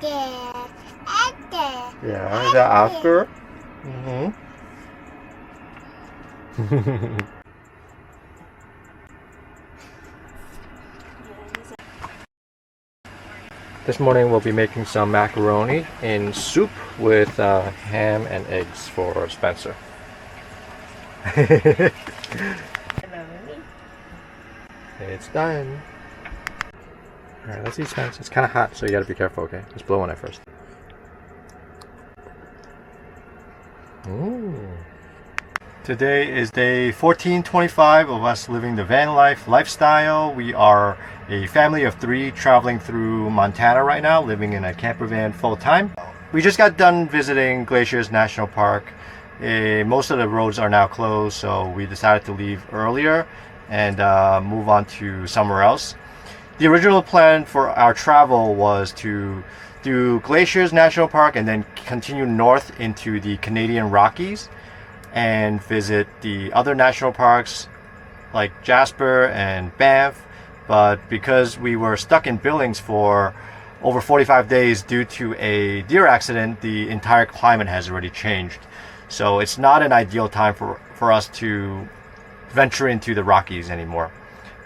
Yeah, the after. This morning we'll be making some macaroni in soup with ham and eggs for Spencer. It's done. Alright, let's eat Spencer. It's kind of hot, so you gotta be careful, okay? Let's blow on it first. Today is day 1425 of us living the van life lifestyle. We are a family of 3 traveling through Montana right now, living in a camper van full time. We just got done visiting Glaciers National Park. Most of the roads are now closed, so we decided to leave earlier and move on to somewhere else. The original plan for our travel was to do Glaciers National Park and then continue north into the Canadian Rockies and visit the other national parks like Jasper and Banff, but because we were stuck in Billings for over 45 days due to a deer accident, the entire climate has already changed. So it's not an ideal time for us to venture into the Rockies anymore.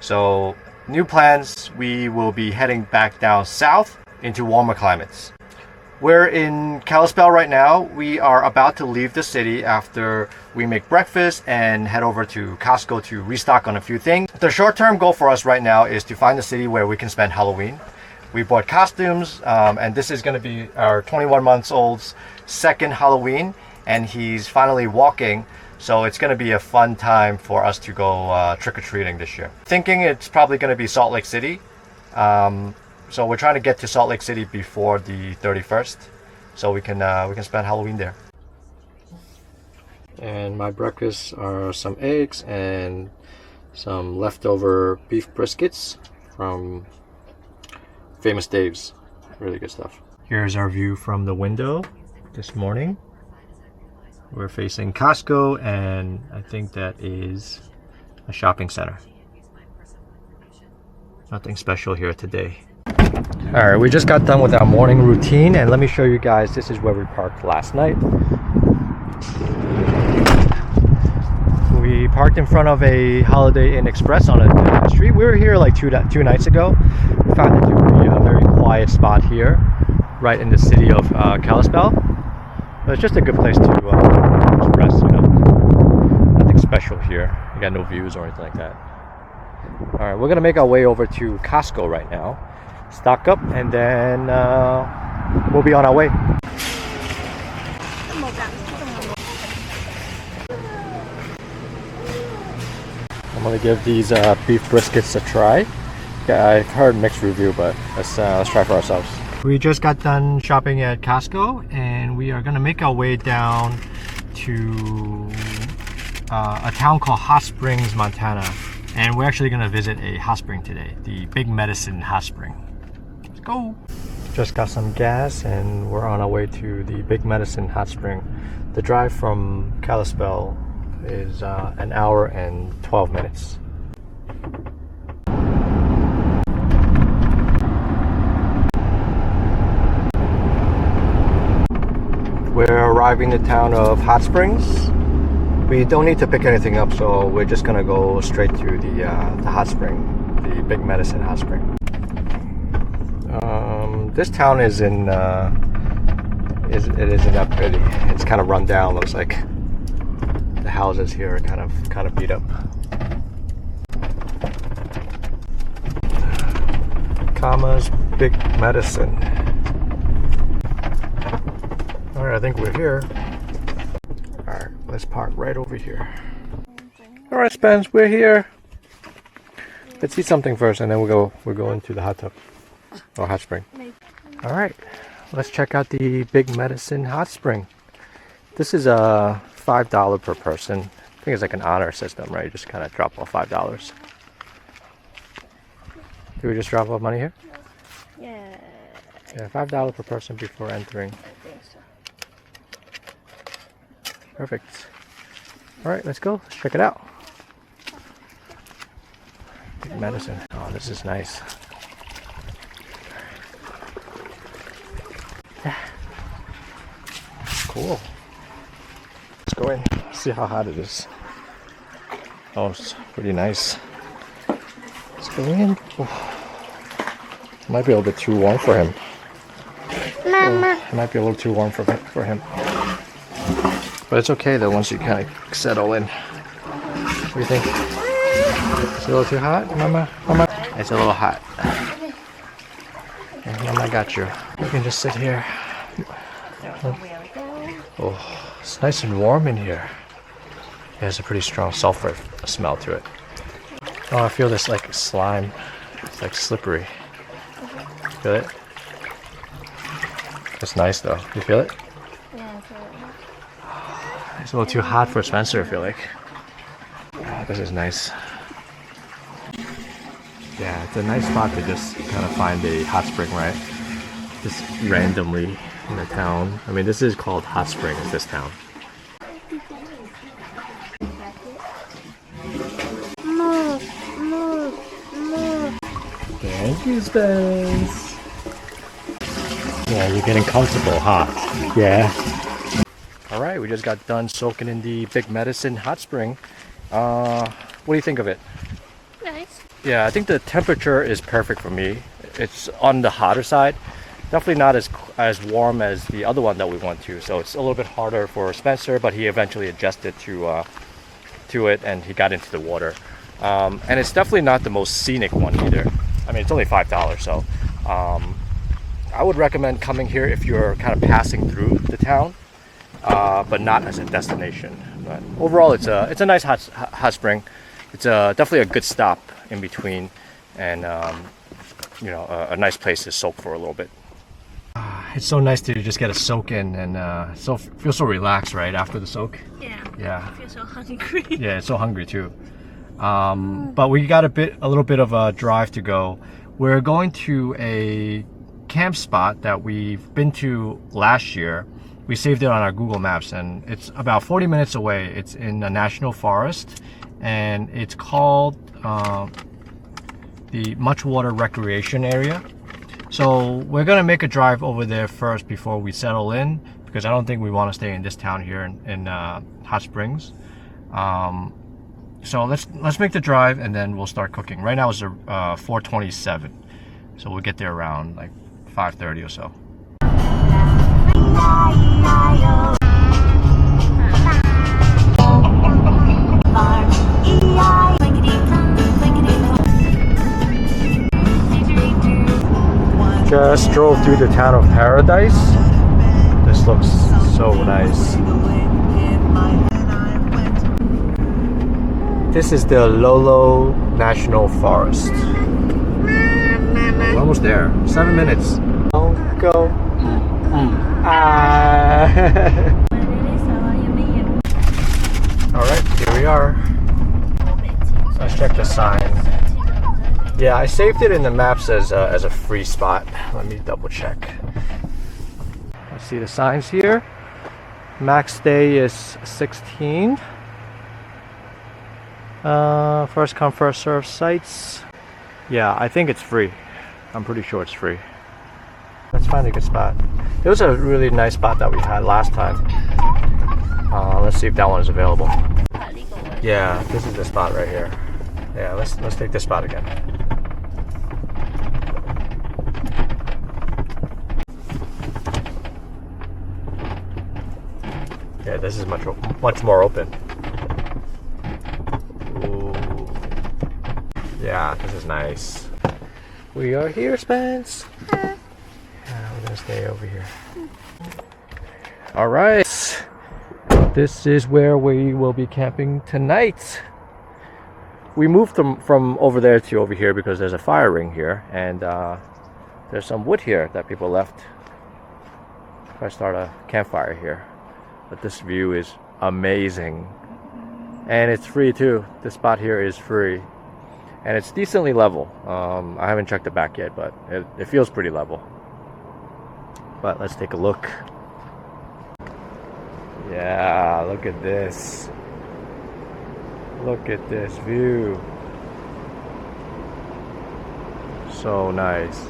So new plans, we will be heading back down south into warmer climates. We're in Kalispell right now. We are about to leave the city after we make breakfast and head over to Costco to restock on a few things. The short-term goal for us right now is to find a city where we can spend Halloween. We bought costumes, and this is going to be our 21 months old's second Halloween, and he's finally walking, so it's going to be a fun time for us to go trick-or-treating this year. Thinking it's probably going to be Salt Lake City. So we're trying to get to Salt Lake City before the 31st, so we can spend Halloween there. And my breakfast are some eggs and some leftover beef briskets from Famous Dave's. Really good stuff. Here's our view from the window this morning. We're facing Costco, and I think that is a shopping center. Nothing special here today. Alright, we just got done with our morning routine, and let me show you guys, this is where we parked last night. We parked in front of a Holiday Inn Express on a street. We were here like two nights ago. We found it to be a very quiet spot here, right in the city of Kalispell. But it's just a good place to express, you know. Nothing special here. You got no views or anything like that. Alright, we're gonna make our way over to Costco right now. Stock up, and then we'll be on our way. I'm gonna give these beef briskets a try. Yeah, I've heard mixed review, but let's try for ourselves. We just got done shopping at Costco, and we are gonna make our way down to a town called Hot Springs, Montana. And we're actually gonna visit a hot spring today, the Big Medicine Hot Spring. Let's go! Just got some gas, and we're on our way to the Big Medicine Hot Spring. The drive from Kalispell is an hour and 12 minutes. We're arriving in the town of Hot Springs. We don't need to pick anything up, so we're just gonna go straight to the hot spring, the Big Medicine Hot Spring. This town is isn't that pretty. It's kind of run down. Looks like the houses here are kind of beat up. Kama's Big Medicine. All right, I think we're here. All right, let's park right over here. All right, Spence, we're here. Let's eat something first, and then we'll go into the hot tub or hot spring. All right, let's check out the Big Medicine Hot Spring. This is a $5 per person. I think it's like an honor system, right? You just kind of drop off $5. Do we just drop off money here? Yeah. Yeah, $5 per person before entering. I think so. Perfect. All right, let's go. Let's check it out. Big Medicine. Oh, this is nice. cool. Let's go in, see how hot it is. Oh, it's pretty nice. Let's go in. Oh. It might be a little bit too warm for him. Mama. It might be a little too warm for him. But it's okay though once you kind of settle in. What do you think? It's a little too hot, Mama? Mama? It's a little hot. Okay, Mama got you. You can just sit here. Oh, it's nice and warm in here. It has a pretty strong sulfur smell to it. Oh, I feel this like slime. It's like slippery. Feel it? It's nice though. You feel it? Yeah, I feel it. It's a little too hot for Spencer, I feel like. Oh, this is nice. Yeah, it's a nice spot to just kind of find a hot spring, right? Just randomly in the town. I mean, this is called Hot Springs, this town. Thank you, Spence. Yeah, you're getting comfortable, huh? Yeah. All right, we just got done soaking in the Big Medicine hot spring. What do you think of it? Nice. Yeah, I think the temperature is perfect for me. It's on the hotter side. Definitely not as warm as the other one that we went to. So it's a little bit harder for Spencer, but he eventually adjusted to it and he got into the water. And it's definitely not the most scenic one either. I mean, it's only $5, so I would recommend coming here if you're kind of passing through the town, but not as a destination. But overall, it's a nice hot spring. It's definitely a good stop in between, and you know, a nice place to soak for a little bit. It's so nice to just get a soak in and feel so relaxed, right, after the soak. Yeah. Yeah. I feel so hungry. Yeah, it's so hungry too. But we got a little bit of a drive to go. We're going to a camp spot that we've been to last year. We saved it on our Google Maps, and it's about 40 minutes away. It's in a national forest, and it's called the Muchwater Recreation Area. So we're gonna make a drive over there first before we settle in, because I don't think we want to stay in this town here in Hot Springs. So let's make the drive and then we'll start cooking. Right now it's 4:27, so we'll get there around like 5:30 or so. Just drove through the town of Paradise. This looks so nice. This is the Lolo National Forest. We're almost there. 7 minutes. Don't go. Alright, here we are. Let's check the sign. Yeah, I saved it in the maps as a free spot. Let me double check. Let's see the signs here. Max stay is 16. First come, first serve sites. Yeah, I think it's free. I'm pretty sure it's free. Let's find a good spot. It was a really nice spot that we had last time. Let's see if that one is available. Yeah, this is the spot right here. Yeah, let's take this spot again. Yeah, this is much more open. Ooh. Yeah, this is nice. We are here, Spence. Yeah, we're gonna stay over here. All right, this is where we will be camping tonight. We moved from over there to over here because there's a fire ring here, and there's some wood here that people left if I start a campfire here. But this view is amazing, and it's free too. This spot here is free, and it's decently level. I haven't checked it back yet, but it feels pretty level. But let's take a look. Yeah, look at this. Look at this view. So nice.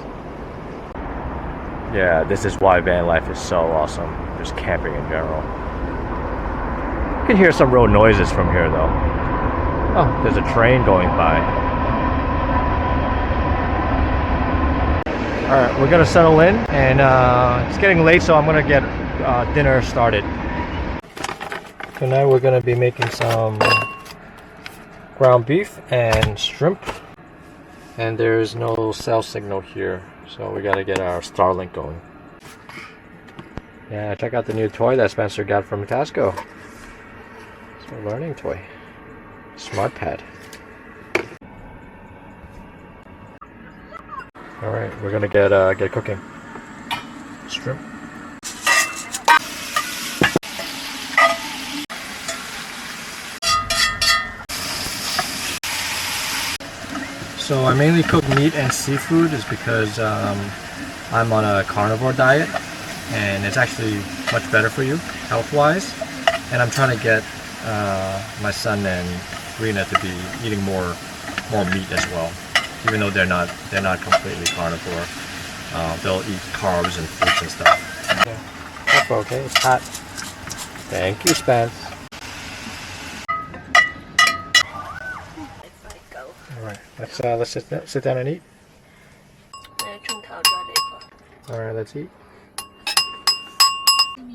Yeah, this is why van life is so awesome. Just camping in general. You can hear some road noises from here though. Oh, there's a train going by. Alright, we're gonna settle in and it's getting late, so I'm gonna get dinner started. Tonight we're gonna be making some ground beef and shrimp. And there's no cell signal here, so we gotta get our Starlink going. Yeah, check out the new toy that Spencer got from Costco. It's a learning toy. Smart pad. Alright, we're gonna get cooking. Shrimp. So I mainly cook meat and seafood is because I'm on a carnivore diet and it's actually much better for you health-wise. And I'm trying to get my son and Rena to be eating more meat as well. Even though they're not completely carnivore, they'll eat carbs and fruits and stuff. Yeah. Careful, okay? It's hot. Thank you, Spence. Alright, let's sit down and eat. Alright, let's eat.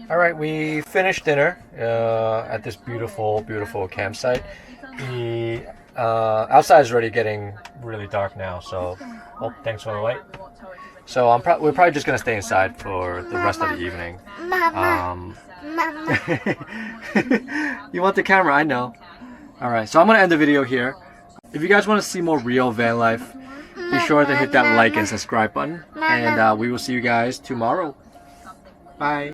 Alright, we finished dinner at this beautiful campsite. The outside is already getting really dark now, so thanks for the light. So we're probably just gonna stay inside for the rest of the evening. You want the camera? I know. Alright, so I'm gonna end the video here. If you guys want to see more real van life, be sure to hit that like and subscribe button. And we will see you guys tomorrow. Bye.